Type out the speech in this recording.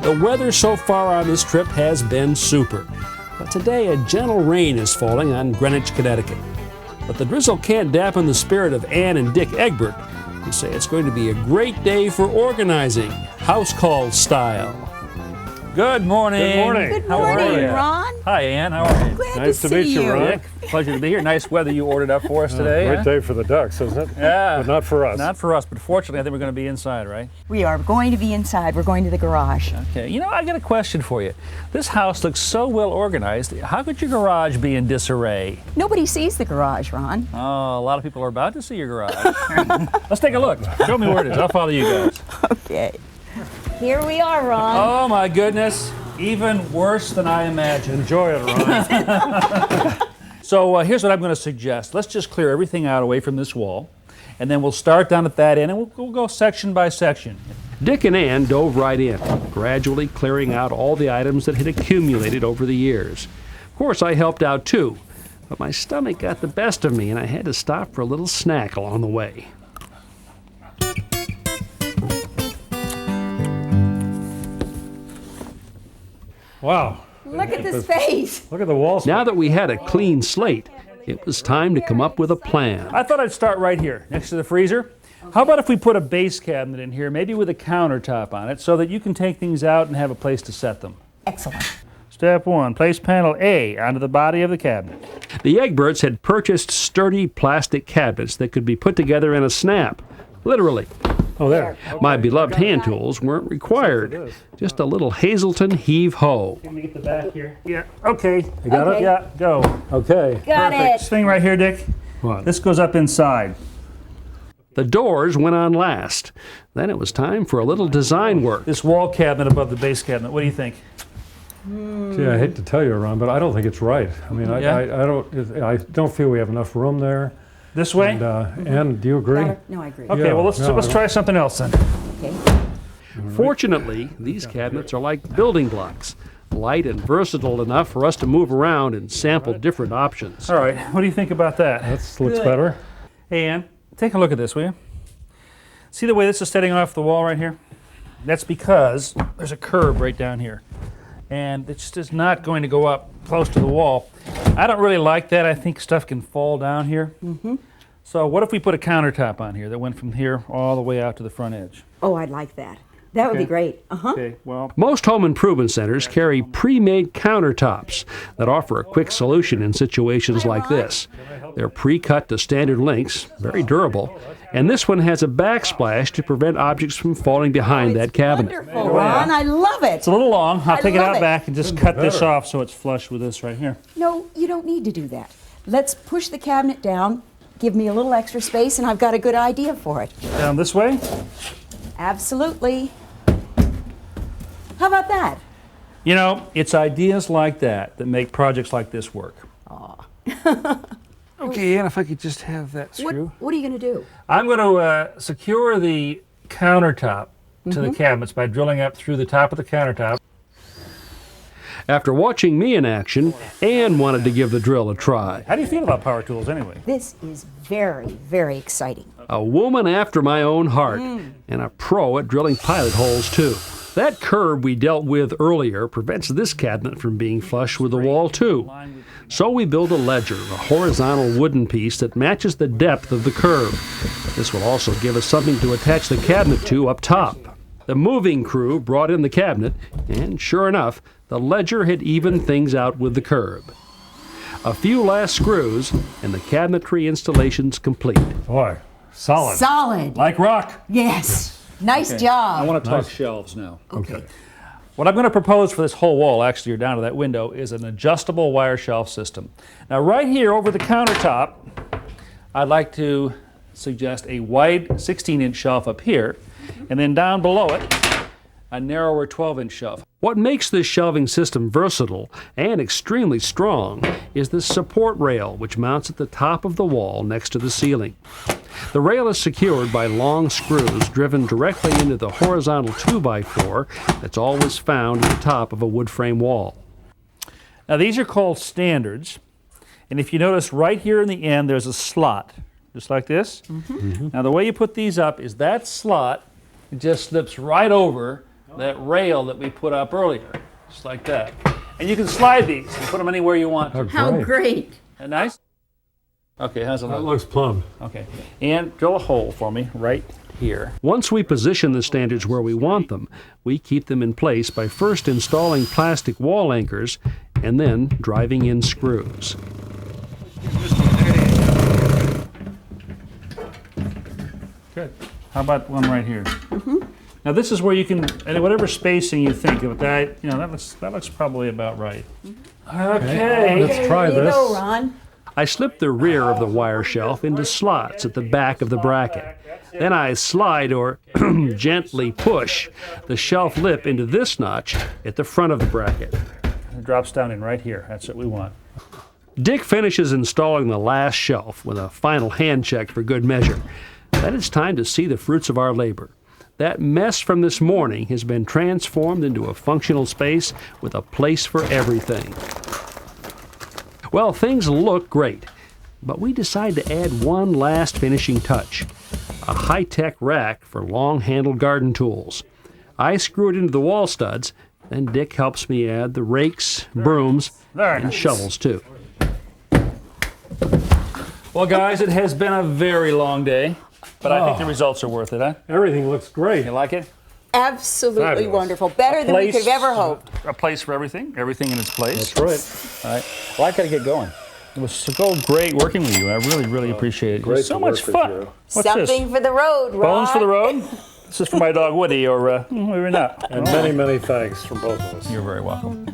The weather so far on this trip has been super. But today a gentle rain is falling on Greenwich, Connecticut. But the drizzle can't dampen the spirit of Ann and Dick Egbert, who say it's going to be a great day for organizing, HouseCalls style. Good morning. Good morning. Good How are morning, you? Ron. Hi, Ann. How are you? Glad Nice to see meet you, Ron. Dick, pleasure to be here. Nice weather you ordered up for us today. Great huh? day for the ducks, isn't it? Yeah. But not for us. Not for us, but fortunately I think we're going to be inside, right? We are going to be inside. We're going to the garage. Okay. You know, I got a question for you. This house looks so well organized. How could your garage be in disarray? Nobody sees the garage, Ron. Oh, a lot of people are about to see your garage. Let's take a look. Show me where it is. I'll follow you guys. Okay. Here we are, Ron. Oh my goodness. Even worse than I imagined. Enjoy it, Ron. So here's what I'm going to suggest. Let's just clear everything out away from this wall, and then we'll start down at that end, and we'll go section by section. Dick and Ann dove right in, gradually clearing out all the items that had accumulated over the years. Of course, I helped out too, but my stomach got the best of me and I had to stop for a little snack along the way. Wow. Look at this face. Look at the walls. Now that we had a clean slate, it was time to come up with a plan. I thought I'd start right here, next to the freezer. How about if we put a base cabinet in here, maybe with a countertop on it, so that you can take things out and have a place to set them? Excellent. Step 1, place panel A onto the body of the cabinet. The Egberts had purchased sturdy plastic cabinets that could be put together in a snap, literally. Oh, there. My beloved hand tools weren't required, just a little Hazelton heave-ho. Let me get the back here. Yeah, okay. You got Okay. it? Yeah, go. Okay. Got This thing right here, Dick, What? this goes up inside. The doors went on last. Then it was time for a little design work. This wall cabinet above the base cabinet, what do you think? Gee, I hate to tell you, Ron, but I don't think it's right. I mean, Yeah? I don't feel we have enough room there. This way? And Ann, do you agree? No, I agree. Okay, Yeah, well, let's no, try something else then. Okay. Fortunately, these cabinets are like building blocks, light and versatile enough for us to move around and sample different options. All right, what do you think about that? That looks better. Hey, Ann, take a look at this, will you? See the way this is setting off the wall right here? That's because there's a curb right down here. And it's just not going to go up close to the wall. I don't really like that. I think stuff can fall down here. So what if we put a countertop on here that went from here all the way out to the front edge? Oh, I'd like that. That would be Okay. great. Uh-huh. Okay, well, Most home improvement centers carry pre-made countertops that offer a quick solution in situations like this. They're pre-cut to standard lengths, very durable, and this one has a backsplash to prevent objects from falling behind that cabinet. Wonderful, Ron. I love it. it's a little long. I'll I take it love out it. back and just cut this off so it's flush with this right here. No, you don't need to do that. Let's push the cabinet down, give me a little extra space, and I've got a good idea for it. Down this way. Absolutely. How about that? You know, it's ideas like that that make projects like this work. Okay, and if I could just have that screw. What are you going to do? I'm going to secure the countertop to the cabinets by drilling up through the top of the countertop. After watching me in action, Ann wanted to give the drill a try. How do you feel about power tools anyway? This is very, very exciting. A woman after my own heart, and a pro at drilling pilot holes too. That curve we dealt with earlier prevents this cabinet from being flush with the wall too. So we build a ledger, a horizontal wooden piece that matches the depth of the curve. This will also give us something to attach the cabinet to up top. The moving crew brought in the cabinet, and sure enough, the ledger had evened things out with the curb. A few last screws, and the cabinetry installation's complete. Boy, solid. Solid. Like rock. Yes. Nice I job. want to talk Nice. shelves now. Okay. What I'm going to propose for this whole wall, actually, or down to that window, is an adjustable wire shelf system. Now, right here over the countertop, I'd like to suggest a wide 16-inch shelf up here, and then down below it, a narrower 12-inch shelf. What makes this shelving system versatile and extremely strong is the support rail, which mounts at the top of the wall next to the ceiling. The rail is secured by long screws driven directly into the horizontal 2x4 that's always found at the top of a wood frame wall. Now, these are called standards, and if you notice right here in the end, there's a slot, just like this. Now, the way you put these up is that slot just slips right over that rail that we put up earlier, just like that. And you can slide these and put them anywhere you want. Oh, How great. Isn't that nice? Okay, how's it That look? looks plumb. Okay, and drill a hole for me right here. Once we position the standards where we want them, we keep them in place by first installing plastic wall anchors and then driving in screws. Good. How about one right here? Now this is where you can, and whatever spacing you think of that, that looks probably about right. Okay. Let's try There you this. go, Ron. I slip the rear of the wire shelf into slots at the back of the bracket. Then I slide or gently push the shelf lip into this notch at the front of the bracket. It drops down in right here. That's what we want. Dick finishes installing the last shelf with a final hand check for good measure. Then it's time to see the fruits of our labor. That mess from this morning has been transformed into a functional space with a place for everything. Well, things look great, but we decide to add one last finishing touch. A high-tech rack for long-handled garden tools. I screw it into the wall studs, then Dick helps me add the rakes, brooms, Very and nice. shovels too. Well, guys, it has been a very long day, but I think the results are worth it, huh? Everything looks great. You like it? Absolutely Fabulous. wonderful. Better than we could have ever hoped. A place for everything in its place. That's right. All right. Well, I got to get going. It was so great working with you. I really, really appreciate it. It was Great so to much work with fun. you. What's Something this? for the road, Ron. Bones for the road? This is for my dog Woody, or maybe not. And many, many thanks from both of us. You're very welcome.